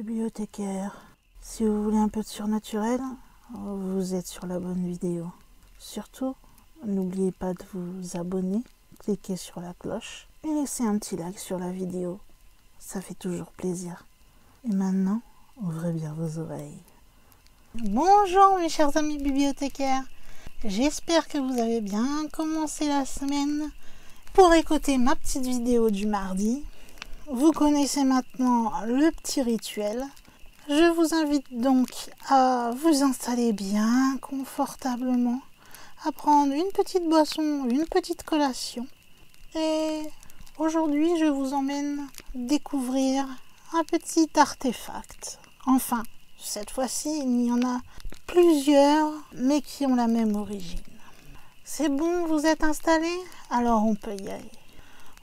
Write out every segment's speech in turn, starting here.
bibliothécaire. Si vous voulez un peu de surnaturel, vous êtes sur la bonne vidéo. Surtout, n'oubliez pas de vous abonner, cliquez sur la cloche et laissez un petit like sur la vidéo. Ça fait toujours plaisir. Et maintenant, ouvrez bien vos oreilles. Bonjour mes chers amis bibliothécaires. J'espère que vous avez bien commencé la semaine pour écouter ma petite vidéo du mardi. Vous connaissez maintenant le petit rituel. Je vous invite donc à vous installer bien confortablement, à prendre une petite boisson, une petite collation. Et aujourd'hui, je vous emmène découvrir un petit artefact. Enfin, cette fois-ci, il y en a plusieurs, mais qui ont la même origine. C'est bon, vous êtes installés? Alors on peut y aller.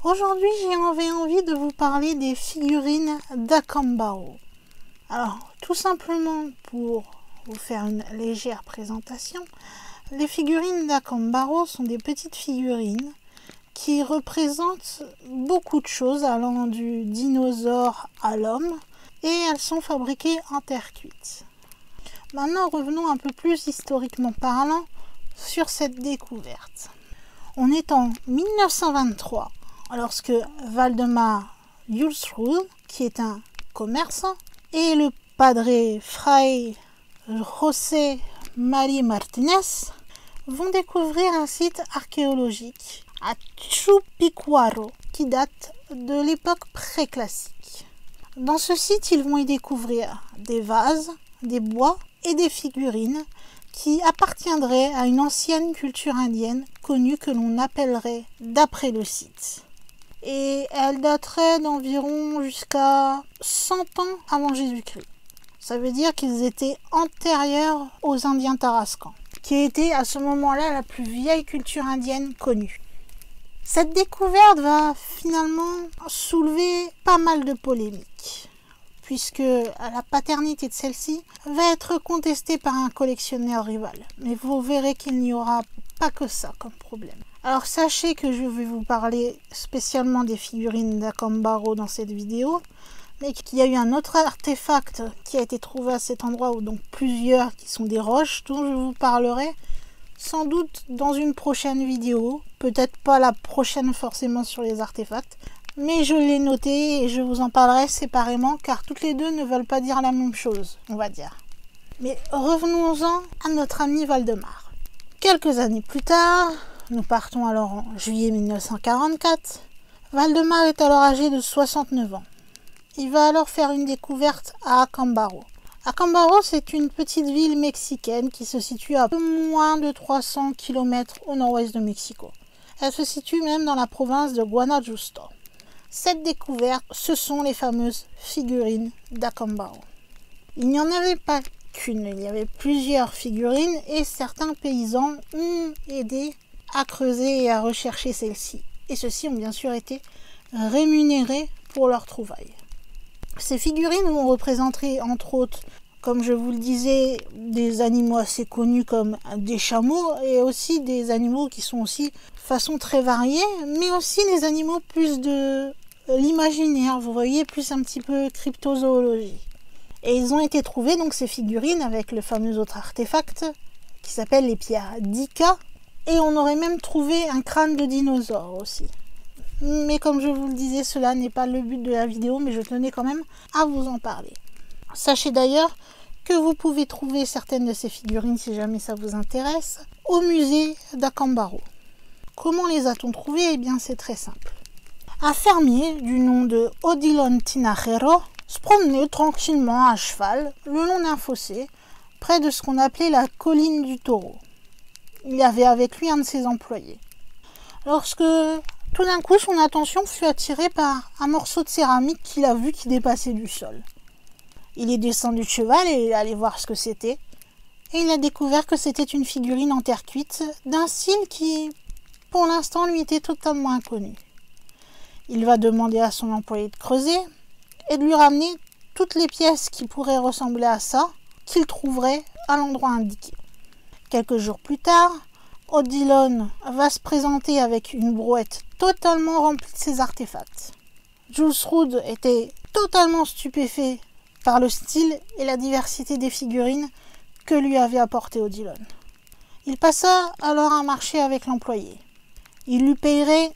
Aujourd'hui, j'avais envie de vous parler des figurines d'Akambaro. Alors, tout simplement pour vous faire une légère présentation, les figurines d'Akambaro sont des petites figurines qui représentent beaucoup de choses allant du dinosaure à l'homme et elles sont fabriquées en terre cuite. Maintenant, revenons un peu plus historiquement parlant sur cette découverte. On est en 1923 lorsque Valdemar Julsrud, qui est un commerçant, et le padre Fray José María Martínez vont découvrir un site archéologique à Chupicuaro qui date de l'époque préclassique. Dans ce site, ils vont y découvrir des vases, des bois et des figurines qui appartiendraient à une ancienne culture indienne connue que l'on appellerait d'après le site. Et elle daterait d'environ jusqu'à 100 ans avant Jésus-Christ. Ça veut dire qu'ils étaient antérieurs aux Indiens Tarascans, qui étaient à ce moment-là la plus vieille culture indienne connue. Cette découverte va finalement soulever pas mal de polémiques, puisque la paternité de celle-ci va être contestée par un collectionneur rival. Mais vous verrez qu'il n'y aura pas que ça comme problème. Alors sachez que je vais vous parler spécialement des figurines d'Akambaro dans cette vidéo, mais qu'il y a eu un autre artefact qui a été trouvé à cet endroit, ou donc plusieurs qui sont des roches, dont je vous parlerai sans doute dans une prochaine vidéo, peut-être pas la prochaine forcément sur les artefacts, mais je l'ai noté et je vous en parlerai séparément car toutes les deux ne veulent pas dire la même chose, on va dire. Mais revenons-en à notre ami Valdemar. Quelques années plus tard, nous partons alors en juillet 1944, Valdemar est alors âgé de 69 ans. Il va alors faire une découverte à Acambaro. Acambaro, c'est une petite ville mexicaine qui se situe à peu moins de 300 km au nord-ouest de Mexico. Elle se situe même dans la province de Guanajuato. Cette découverte, ce sont les fameuses figurines d'Acambaro. Il n'y en avait pas qu'une, il y avait plusieurs figurines et certains paysans ont aidé à creuser et à rechercher celles-ci. Et ceux-ci ont bien sûr été rémunérés pour leur trouvaille. Ces figurines vont représenter entre autres, comme je vous le disais, des animaux assez connus comme des chameaux et aussi des animaux qui sont aussi de façon très variée, mais aussi des animaux plus de l'imaginaire, vous voyez, plus un petit peu cryptozoologie. Et ils ont été trouvés, donc ces figurines, avec le fameux autre artefact qui s'appelle les pierres d'Ica, et on aurait même trouvé un crâne de dinosaure aussi. Mais comme je vous le disais, cela n'est pas le but de la vidéo, mais je tenais quand même à vous en parler. Sachez d'ailleurs que vous pouvez trouver certaines de ces figurines, si jamais ça vous intéresse, au musée d'Acambaro. Comment les a-t-on trouvées? Eh bien, c'est très simple. Un fermier du nom de Odilon Tinajero se promenait tranquillement à cheval le long d'un fossé, près de ce qu'on appelait la colline du taureau. Il y avait avec lui un de ses employés. Lorsque tout d'un coup, son attention fut attirée par un morceau de céramique qu'il a vu qui dépassait du sol. Il est descendu de cheval et il est allé voir ce que c'était. Et il a découvert que c'était une figurine en terre cuite d'un style qui, pour l'instant, lui était totalement inconnu. Il va demander à son employé de creuser et de lui ramener toutes les pièces qui pourraient ressembler à ça, qu'il trouverait à l'endroit indiqué. Quelques jours plus tard, Odilon va se présenter avec une brouette totalement remplie de ses artefacts. Julsrud était totalement stupéfait par le style et la diversité des figurines que lui avait apporté Odilon. Il passa alors un marché avec l'employé. Il lui payerait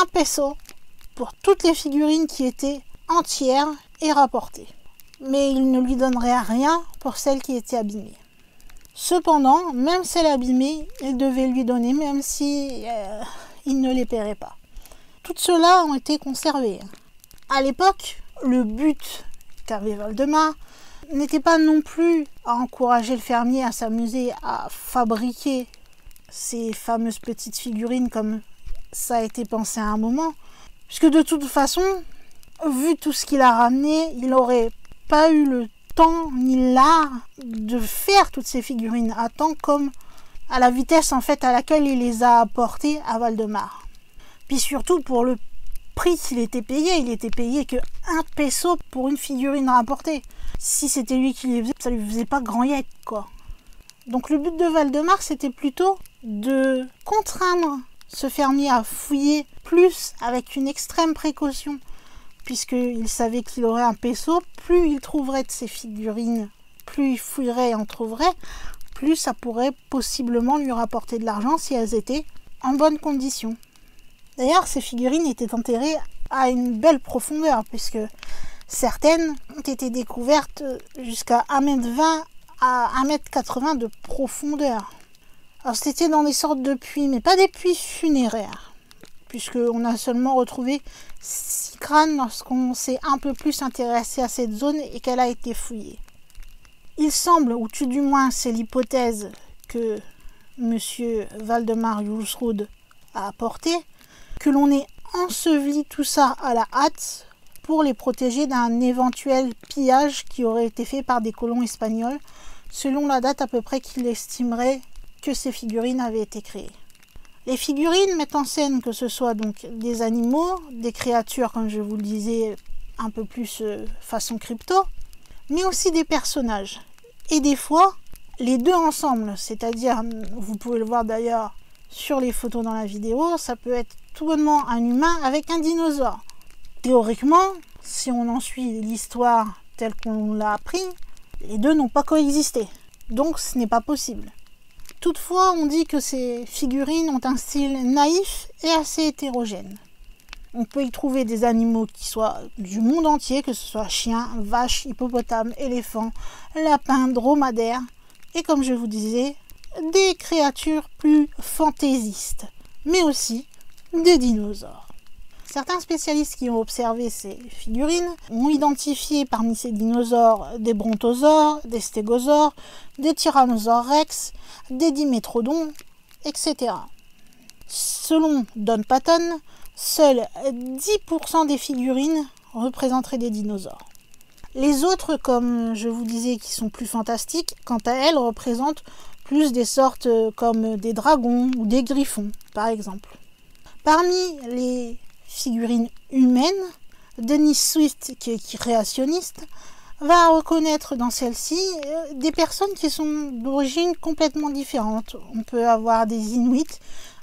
1 peso pour toutes les figurines qui étaient entières et rapportées. Mais il ne lui donnerait rien pour celles qui étaient abîmées. Cependant, même celles abîmées, il devait lui donner, même si il ne les paierait pas. Toutes ceux-là ont été conservées. À l'époque, le but qu'avait Valdemar n'était pas non plus à encourager le fermier à s'amuser à fabriquer ces fameuses petites figurines comme ça a été pensé à un moment, puisque de toute façon, vu tout ce qu'il a ramené, il n'aurait pas eu le temps ni l'art de faire toutes ces figurines à temps comme à la vitesse en fait à laquelle il les a apportées à Valdemar. Puis surtout pour le prix qu'il était payé, il était payé que 1 peso pour une figurine rapportée. Si c'était lui qui les faisait, ça lui faisait pas grand yek quoi. Donc le but de Valdemar c'était plutôt de contraindre ce fermier à fouiller plus avec une extrême précaution, puisqu'il savait qu'il aurait 1 peso, plus il trouverait de ces figurines, plus il fouillerait et en trouverait, plus ça pourrait possiblement lui rapporter de l'argent si elles étaient en bonne condition. D'ailleurs, ces figurines étaient enterrées à une belle profondeur, puisque certaines ont été découvertes jusqu'à 1,20 m à 1,80 m de profondeur. Alors c'était dans des sortes de puits, mais pas des puits funéraires, puisqu'on a seulement retrouvé 6 crânes lorsqu'on s'est un peu plus intéressé à cette zone et qu'elle a été fouillée. Il semble, ou tout du moins c'est l'hypothèse que M. Valdemar Julsrud a apportée, que l'on ait enseveli tout ça à la hâte pour les protéger d'un éventuel pillage qui aurait été fait par des colons espagnols, selon la date à peu près qu'il estimerait que ces figurines avaient été créées. Les figurines mettent en scène que ce soit donc des animaux, des créatures, comme je vous le disais, un peu plus façon crypto, mais aussi des personnages. Et des fois, les deux ensemble, c'est-à-dire, vous pouvez le voir d'ailleurs sur les photos dans la vidéo, ça peut être tout bonnement un humain avec un dinosaure. Théoriquement, si on en suit l'histoire telle qu'on l'a appris, les deux n'ont pas coexisté. Donc ce n'est pas possible. Toutefois, on dit que ces figurines ont un style naïf et assez hétérogène. On peut y trouver des animaux qui soient du monde entier, que ce soit chiens, vaches, hippopotames, éléphants, lapins, dromadaires, et comme je vous disais, des créatures plus fantaisistes, mais aussi des dinosaures. Certains spécialistes qui ont observé ces figurines ont identifié parmi ces dinosaures des brontosaures, des stégosaures, des tyrannosaures rex, des dimétrodons, etc. Selon Don Patton, seuls 10% des figurines représenteraient des dinosaures. Les autres, comme je vous disais, qui sont plus fantastiques, quant à elles, représentent plus des sortes comme des dragons ou des griffons, par exemple. Parmi les figurines humaines, Denis Swift, qui est créationniste, va reconnaître dans celle-ci des personnes qui sont d'origine complètement différente. On peut avoir des Inuits,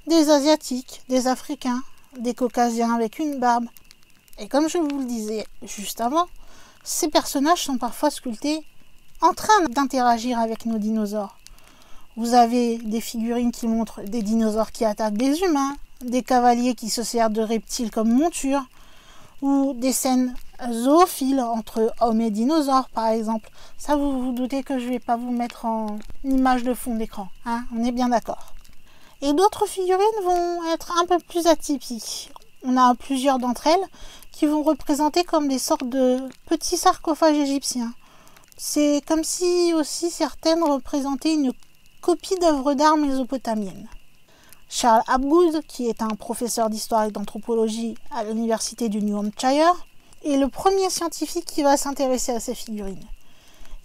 des Asiatiques, des Africains, des Caucasiens avec une barbe. Et comme je vous le disais juste avant, ces personnages sont parfois sculptés en train d'interagir avec nos dinosaures. Vous avez des figurines qui montrent des dinosaures qui attaquent des humains, des cavaliers qui se servent de reptiles comme monture, ou des scènes zoophiles entre hommes et dinosaures par exemple. Ça, vous vous doutez que je ne vais pas vous mettre en image de fond d'écran, hein, on est bien d'accord. Et d'autres figurines vont être un peu plus atypiques. On a plusieurs d'entre elles qui vont représenter comme des sortes de petits sarcophages égyptiens. C'est comme si aussi certaines représentaient une copie d'œuvres d'art mésopotamiennes. Charles Hapgood, qui est un professeur d'histoire et d'anthropologie à l'université du New Hampshire, est le premier scientifique qui va s'intéresser à ces figurines.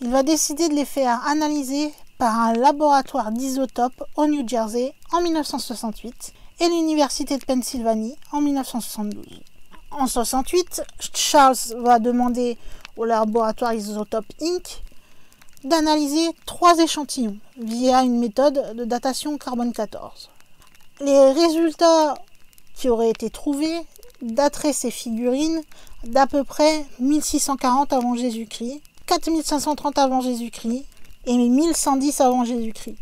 Il va décider de les faire analyser par un laboratoire d'isotopes au New Jersey en 1968 et l'université de Pennsylvanie en 1972. En 1968, Charles va demander au laboratoire Isotope Inc. d'analyser 3 échantillons via une méthode de datation carbone 14. Les résultats qui auraient été trouvés dateraient ces figurines d'à peu près 1640 avant Jésus-Christ, 4530 avant Jésus-Christ et 1110 avant Jésus-Christ.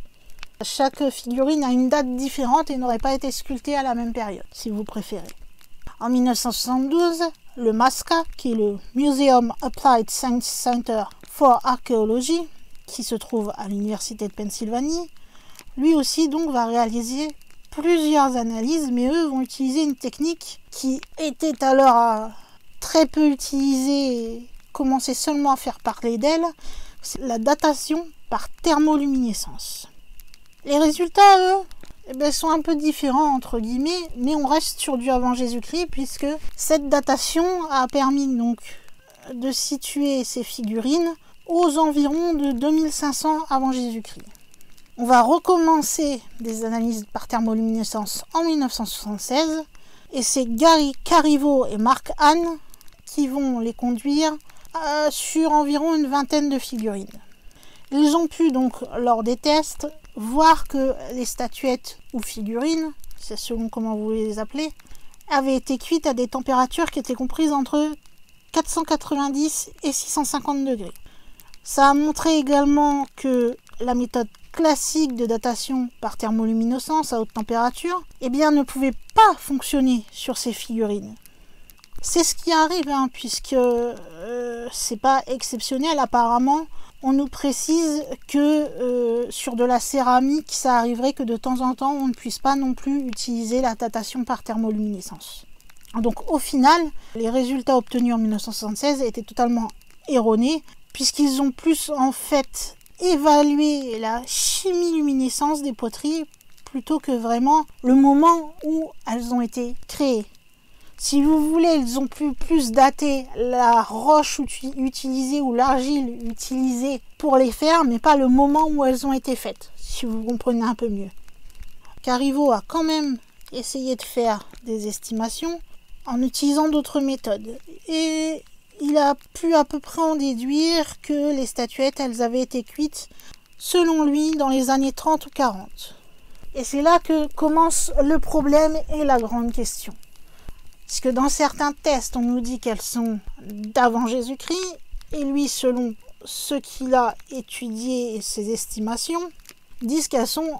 Chaque figurine a une date différente et n'aurait pas été sculptée à la même période, si vous préférez. En 1972, le MASCA, qui est le Museum Applied Science Center for Archaeology, qui se trouve à l'Université de Pennsylvanie, lui aussi donc va réaliser plusieurs analyses, mais eux vont utiliser une technique qui était alors très peu utilisée et commençait seulement à faire parler d'elle, c'est la datation par thermoluminescence. Les résultats, eux, sont un peu différents entre guillemets, mais on reste sur du avant Jésus-Christ puisque cette datation a permis donc de situer ces figurines aux environs de 2500 avant Jésus-Christ. On va recommencer des analyses par thermoluminescence en 1976 et c'est Gary Carivo et Mark Hahn qui vont les conduire sur environ une vingtaine de figurines. Ils ont pu donc, lors des tests, voir que les statuettes ou figurines, c'est selon comment vous les appelez, avaient été cuites à des températures qui étaient comprises entre 490 et 650 degrés. Ça a montré également que la méthode classique de datation par thermoluminescence à haute température ne pouvait pas fonctionner sur ces figurines. C'est ce qui arrive, puisque c'est pas exceptionnel apparemment. On nous précise que sur de la céramique, ça arriverait que de temps en temps, on ne puisse pas non plus utiliser la datation par thermoluminescence. Donc au final, les résultats obtenus en 1976 étaient totalement erronés, puisqu'ils ont plus en fait évalué la chimiluminescence des poteries plutôt que vraiment le moment où elles ont été créées. Si vous voulez, ils ont pu plus dater la roche utilisée ou l'argile utilisée pour les faire, mais pas le moment où elles ont été faites, si vous comprenez un peu mieux. Carivo a quand même essayé de faire des estimations en utilisant d'autres méthodes. Et il a pu à peu près en déduire que les statuettes, elles avaient été cuites, selon lui, dans les années 30 ou 40. Et c'est là que commence le problème et la grande question. Puisque dans certains tests, on nous dit qu'elles sont d'avant Jésus-Christ, et lui, selon ce qu'il a étudié et ses estimations, disent qu'elles sont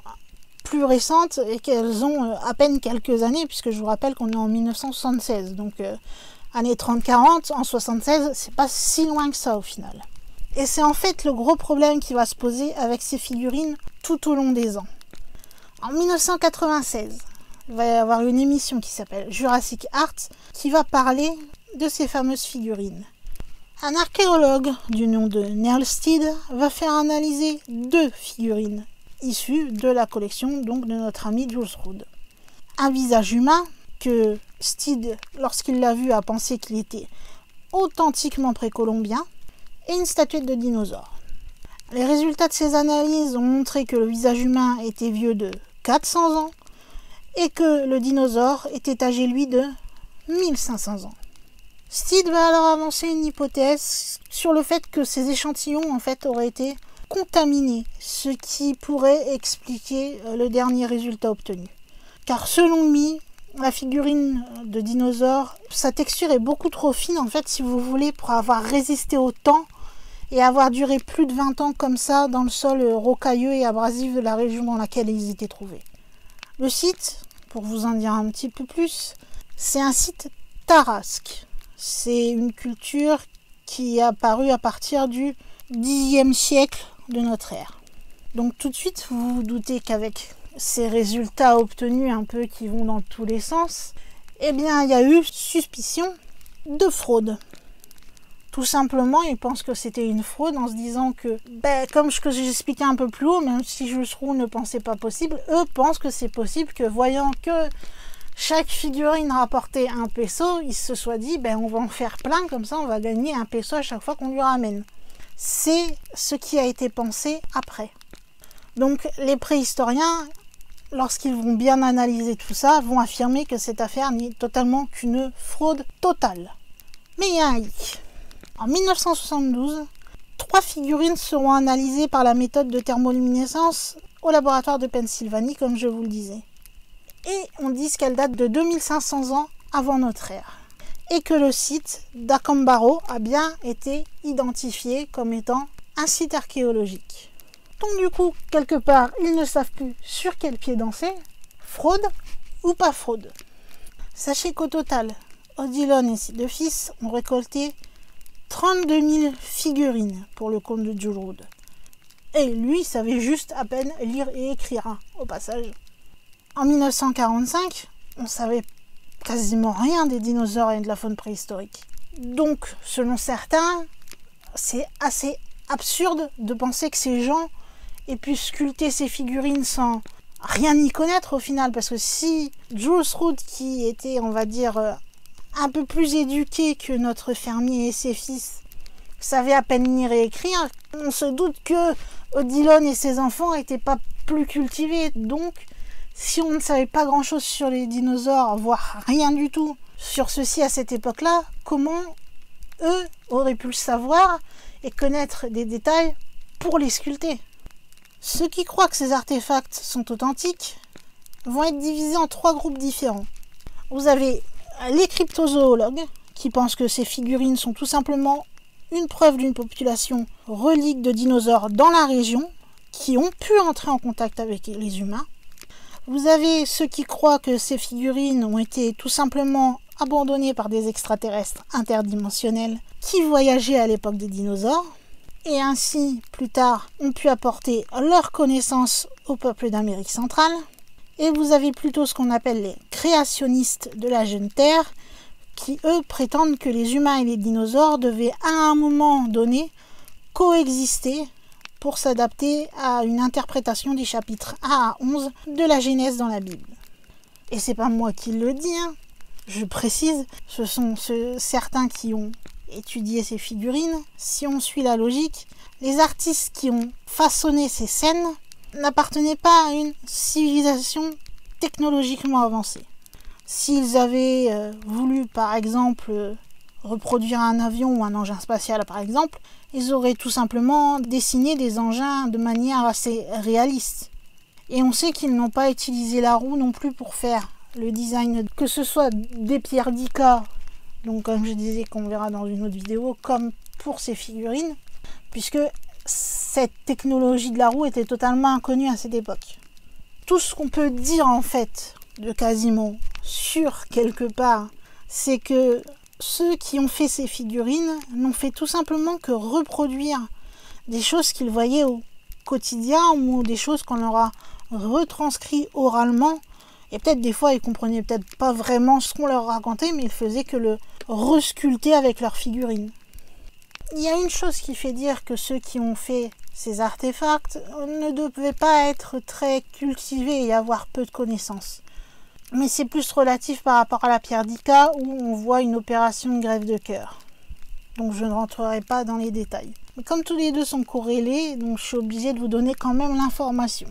plus récentes et qu'elles ont à peine quelques années, puisque je vous rappelle qu'on est en 1976, donc années 30-40, en 76, c'est pas si loin que ça au final. Et c'est en fait le gros problème qui va se poser avec ces figurines tout au long des ans. En 1996, il va y avoir une émission qui s'appelle Jurassic Art qui va parler de ces fameuses figurines. Un archéologue du nom de Neil Stead va faire analyser 2 figurines issues de la collection donc de notre ami Jules Roode. Un visage humain que Stead, lorsqu'il l'a vu, a pensé qu'il était authentiquement précolombien, et une statuette de dinosaure. Les résultats de ces analyses ont montré que le visage humain était vieux de 400 ans et que le dinosaure était âgé, lui, de 1500 ans. Stead va alors avancer une hypothèse sur le fait que ces échantillons, en fait, auraient été contaminés, ce qui pourrait expliquer le dernier résultat obtenu. Car selon lui, la figurine de dinosaure, sa texture est beaucoup trop fine, en fait, si vous voulez, pour avoir résisté au temps et avoir duré plus de 20 ans comme ça dans le sol rocailleux et abrasif de la région dans laquelle ils étaient trouvés. Le site, pour vous en dire un petit peu plus, c'est un site tarasque. C'est une culture qui est apparue à partir du Xe siècle de notre ère. Donc tout de suite, vous vous doutez qu'avec ces résultats obtenus un peu qui vont dans tous les sens, il y a eu suspicion de fraude. Tout simplement, ils pensent que c'était une fraude en se disant que, comme ce que j'expliquais un peu plus haut, même si Jules Roode ne pensait pas possible, eux pensent que c'est possible que, voyant que chaque figurine rapportait un peso, ils se soient dit, on va en faire plein, comme ça on va gagner un peso à chaque fois qu'on lui ramène. C'est ce qui a été pensé après. Donc les préhistoriens, lorsqu'ils vont bien analyser tout ça, vont affirmer que cette affaire n'est totalement qu'une fraude totale. Mais il y a un hic. En 1972, 3 figurines seront analysées par la méthode de thermoluminescence au laboratoire de Pennsylvanie, comme je vous le disais. Et on dit qu'elles datent de 2500 ans avant notre ère. et que le site d'Acambaro a bien été identifié comme étant un site archéologique. Donc du coup, quelque part, ils ne savent plus sur quel pied danser, fraude ou pas fraude. Sachez qu'au total, Odilon et ses deux fils ont récolté 32 000 figurines pour le compte de Jules Rood. Et lui savait juste à peine lire et écrire, hein, au passage. En 1945, on savait quasiment rien des dinosaures et de la faune préhistorique. Donc, selon certains, c'est assez absurde de penser que ces gens aient pu sculpter ces figurines sans rien y connaître au final. Parce que si Jules Rood, qui était, on va dire, un peu plus éduqué que notre fermier et ses fils, savait à peine lire et écrire, on se doute que Odilon et ses enfants n'étaient pas plus cultivés. Donc, si on ne savait pas grand-chose sur les dinosaures, voire rien du tout sur ceux-ci à cette époque-là, comment eux auraient pu le savoir et connaître des détails pour les sculpter? Ceux qui croient que ces artefacts sont authentiques vont être divisés en 3 groupes différents. Vous avez les cryptozoologues qui pensent que ces figurines sont tout simplement une preuve d'une population relique de dinosaures dans la région qui ont pu entrer en contact avec les humains. Vous avez ceux qui croient que ces figurines ont été tout simplement abandonnées par des extraterrestres interdimensionnels qui voyageaient à l'époque des dinosaures et ainsi, plus tard, ont pu apporter leurs connaissances au peuple d'Amérique centrale. Et vous avez plutôt ce qu'on appelle les créationnistes de la jeune Terre qui, eux, prétendent que les humains et les dinosaures devaient à un moment donné coexister pour s'adapter à une interprétation des chapitres 1 à 11 de la Genèse dans la Bible. Et c'est pas moi qui le dis, hein. Je précise, ce sont certains qui ont étudié ces figurines. Si on suit la logique, les artistes qui ont façonné ces scènes n'appartenaient pas à une civilisation technologiquement avancée. S'ils avaient voulu, par exemple, reproduire un avion ou un engin spatial, par exemple, ils auraient tout simplement dessiné des engins de manière assez réaliste. Et on sait qu'ils n'ont pas utilisé la roue non plus pour faire le design, que ce soit des pierres d'Ica, donc comme je disais qu'on verra dans une autre vidéo, comme pour ces figurines, puisque cette technologie de la roue était totalement inconnue à cette époque. Tout ce qu'on peut dire en fait de quasiment sûr quelque part, c'est que ceux qui ont fait ces figurines n'ont fait tout simplement que reproduire des choses qu'ils voyaient au quotidien ou des choses qu'on leur a retranscrit oralement. Et peut-être des fois ils comprenaient peut-être pas vraiment ce qu'on leur racontait, mais ils faisaient que le resculpter avec leurs figurines. Il y a une chose qui fait dire que ceux qui ont fait ces artefacts ne devaient pas être très cultivés et avoir peu de connaissances. Mais c'est plus relatif par rapport à la pierre d'Ica où on voit une opération de greffe de cœur. Donc je ne rentrerai pas dans les détails. Mais comme tous les deux sont corrélés, donc je suis obligée de vous donner quand même l'information.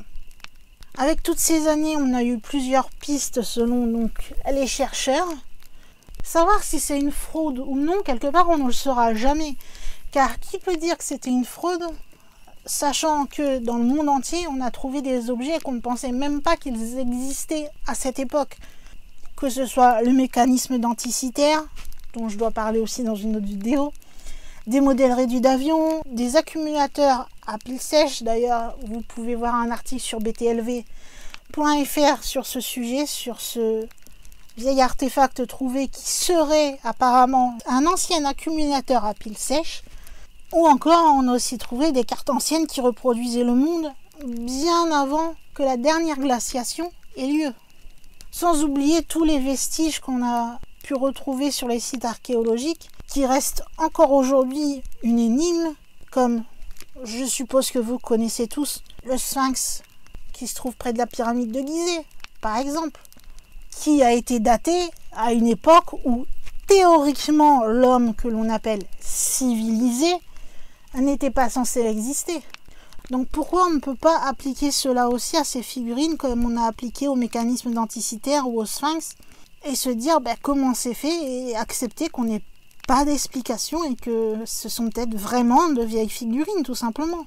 Avec toutes ces années, on a eu plusieurs pistes selon donc les chercheurs. Savoir si c'est une fraude ou non, quelque part, on ne le saura jamais. Car qui peut dire que c'était une fraude, sachant que dans le monde entier, on a trouvé des objets qu'on ne pensait même pas qu'ils existaient à cette époque. Que ce soit le mécanisme denticitaire, dont je dois parler aussi dans une autre vidéo, des modèles réduits d'avions, des accumulateurs à piles sèches. D'ailleurs, vous pouvez voir un article sur btlv.fr sur ce sujet, sur ce vieil artefact trouvé qui serait apparemment un ancien accumulateur à piles sèches. Ou encore, on a aussi trouvé des cartes anciennes qui reproduisaient le monde bien avant que la dernière glaciation ait lieu. Sans oublier tous les vestiges qu'on a pu retrouver sur les sites archéologiques qui restent encore aujourd'hui une énigme, comme je suppose que vous connaissez tous le Sphinx qui se trouve près de la pyramide de Gizeh, par exemple, qui a été daté à une époque où théoriquement l'homme que l'on appelle civilisé n'était pas censé exister. Donc pourquoi on ne peut pas appliquer cela aussi à ces figurines comme on a appliqué au mécanisme denticitaire ou au Sphinx et se dire comment c'est fait et accepter qu'on n'ait pas d'explication et que ce sont peut-être vraiment de vieilles figurines tout simplement.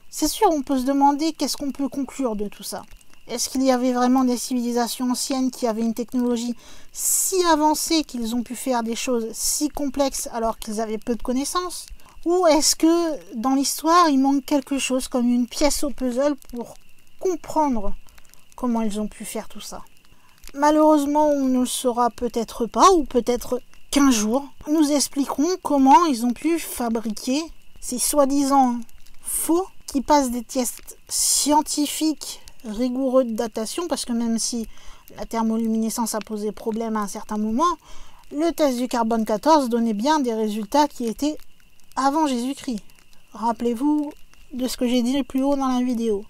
C'est sûr, on peut se demander qu'est-ce qu'on peut conclure de tout ça. Est-ce qu'il y avait vraiment des civilisations anciennes qui avaient une technologie si avancée qu'ils ont pu faire des choses si complexes alors qu'ils avaient peu de connaissances? Ou est-ce que dans l'histoire, il manque quelque chose comme une pièce au puzzle pour comprendre comment ils ont pu faire tout ça? Malheureusement, on ne le saura peut-être pas, ou peut-être qu'un jour, nous expliquerons comment ils ont pu fabriquer ces soi-disant faux qui passent des tests scientifiques rigoureux de datation, parce que même si la thermoluminescence a posé problème à un certain moment, le test du carbone 14 donnait bien des résultats qui étaient avant Jésus-Christ. Rappelez-vous de ce que j'ai dit plus haut dans la vidéo.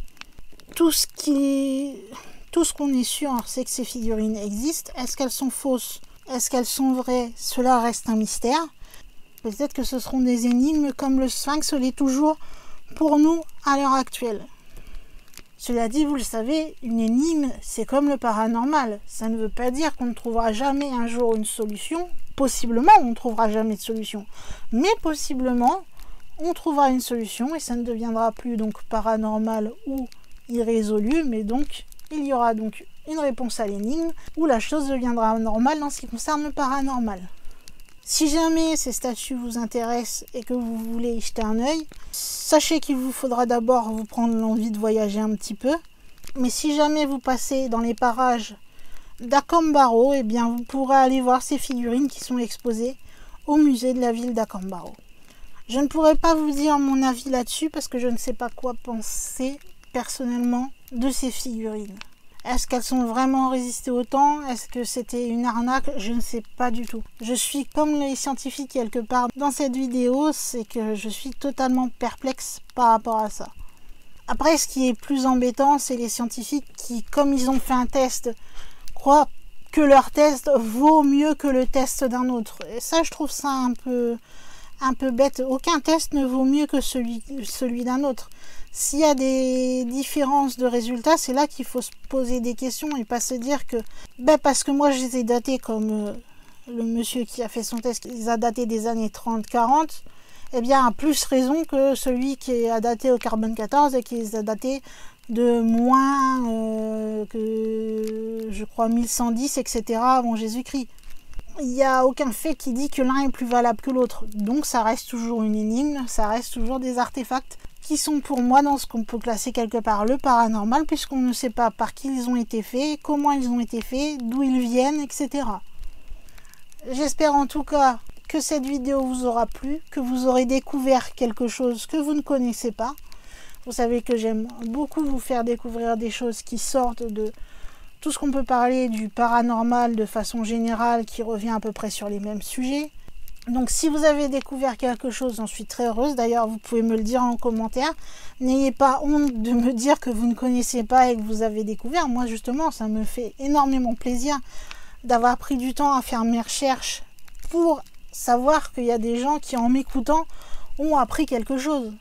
Tout ce qu'on est sûr, c'est que ces figurines existent. Est-ce qu'elles sont fausses? Est-ce qu'elles sont vraies? Cela reste un mystère. Peut-être que ce seront des énigmes comme le Sphinx l'est toujours pour nous à l'heure actuelle. Cela dit, vous le savez, une énigme, c'est comme le paranormal. Ça ne veut pas dire qu'on ne trouvera jamais un jour une solution. Possiblement, on ne trouvera jamais de solution. Mais possiblement, on trouvera une solution et ça ne deviendra plus donc paranormal ou irrésolu, mais donc il y aura donc une réponse à l'énigme où la chose deviendra normale dans ce qui concerne le paranormal. Si jamais ces statues vous intéressent et que vous voulez y jeter un œil, sachez qu'il vous faudra d'abord vous prendre l'envie de voyager un petit peu. Mais si jamais vous passez dans les parages d'Acambaro, eh bien vous pourrez aller voir ces figurines qui sont exposées au musée de la ville d'Acambaro. Je ne pourrai pas vous dire mon avis là-dessus parce que je ne sais pas quoi penser personnellement de ces figurines. Est-ce qu'elles sont vraiment résistées au temps? Est-ce que c'était une arnaque? Je ne sais pas du tout. Je suis comme les scientifiques quelque part dans cette vidéo, c'est que je suis totalement perplexe par rapport à ça. Après, ce qui est plus embêtant, c'est les scientifiques qui, comme ils ont fait un test, croient que leur test vaut mieux que le test d'un autre. Et ça, je trouve ça un peu bête. Aucun test ne vaut mieux que celui d'un autre. S'il y a des différences de résultats, c'est là qu'il faut se poser des questions et pas se dire que parce que moi je les ai datés comme le monsieur qui a fait son test, il les a datés des années 30-40, eh bien a plus raison que celui qui a daté au carbone 14 et qui les a datés de moins que je crois 1110, etc. avant Jésus-Christ. Il n'y a aucun fait qui dit que l'un est plus valable que l'autre. Donc ça reste toujours une énigme, ça reste toujours des artefacts qui sont pour moi dans ce qu'on peut classer quelque part le paranormal, puisqu'on ne sait pas par qui ils ont été faits, comment ils ont été faits, d'où ils viennent, etc. J'espère en tout cas que cette vidéo vous aura plu, que vous aurez découvert quelque chose que vous ne connaissez pas. Vous savez que j'aime beaucoup vous faire découvrir des choses qui sortent de tout ce qu'on peut parler du paranormal de façon générale, qui revient à peu près sur les mêmes sujets. Donc si vous avez découvert quelque chose, j'en suis très heureuse. D'ailleurs, vous pouvez me le dire en commentaire. N'ayez pas honte de me dire que vous ne connaissez pas et que vous avez découvert. Moi, justement, ça me fait énormément plaisir d'avoir pris du temps à faire mes recherches pour savoir qu'il y a des gens qui, en m'écoutant, ont appris quelque chose.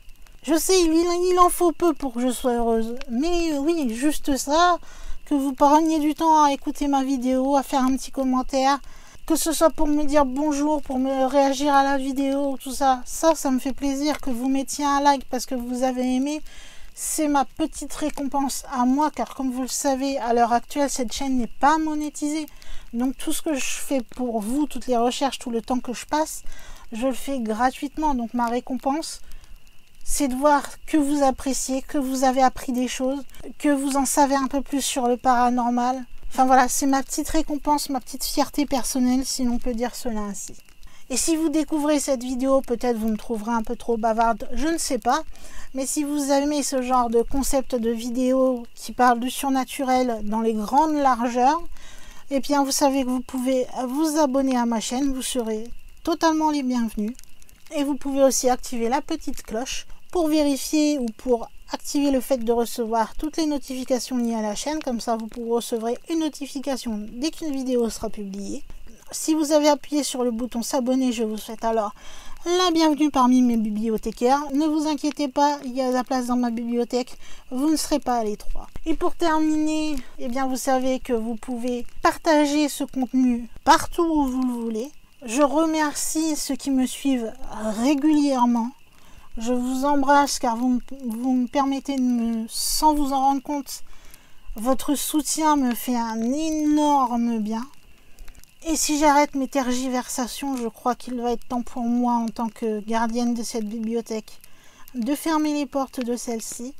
Je sais, il en faut peu pour que je sois heureuse. Mais oui, juste ça, que vous preniez du temps à écouter ma vidéo, à faire un petit commentaire, que ce soit pour me dire bonjour, pour me réagir à la vidéo, tout ça. Ça me fait plaisir que vous mettiez un like parce que vous avez aimé. C'est ma petite récompense à moi, car comme vous le savez, à l'heure actuelle, cette chaîne n'est pas monétisée. Donc tout ce que je fais pour vous, toutes les recherches, tout le temps que je passe, je le fais gratuitement. Donc ma récompense, c'est de voir que vous appréciez, que vous avez appris des choses, que vous en savez un peu plus sur le paranormal. Enfin voilà, c'est ma petite récompense, ma petite fierté personnelle, si l'on peut dire cela ainsi. Et si vous découvrez cette vidéo, peut-être vous me trouverez un peu trop bavarde, je ne sais pas. Mais si vous aimez ce genre de concept de vidéo qui parle du surnaturel dans les grandes largeurs, eh bien vous savez que vous pouvez vous abonner à ma chaîne, vous serez totalement les bienvenus. Et vous pouvez aussi activer la petite cloche pour vérifier ou pour activer le fait de recevoir toutes les notifications liées à la chaîne. Comme ça, vous recevrez une notification dès qu'une vidéo sera publiée. Si vous avez appuyé sur le bouton s'abonner, je vous souhaite alors la bienvenue parmi mes bibliothécaires. Ne vous inquiétez pas, il y a de la place dans ma bibliothèque, vous ne serez pas à l'étroit. Et pour terminer, eh bien vous savez que vous pouvez partager ce contenu partout où vous le voulez. Je remercie ceux qui me suivent régulièrement. Je vous embrasse car vous me permettez, sans vous en rendre compte, Votre soutien me fait un énorme bien. Et si j'arrête mes tergiversations, je crois qu'il va être temps pour moi, en tant que gardienne de cette bibliothèque, de fermer les portes de celle-ci,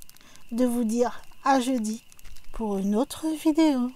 de vous dire à jeudi pour une autre vidéo.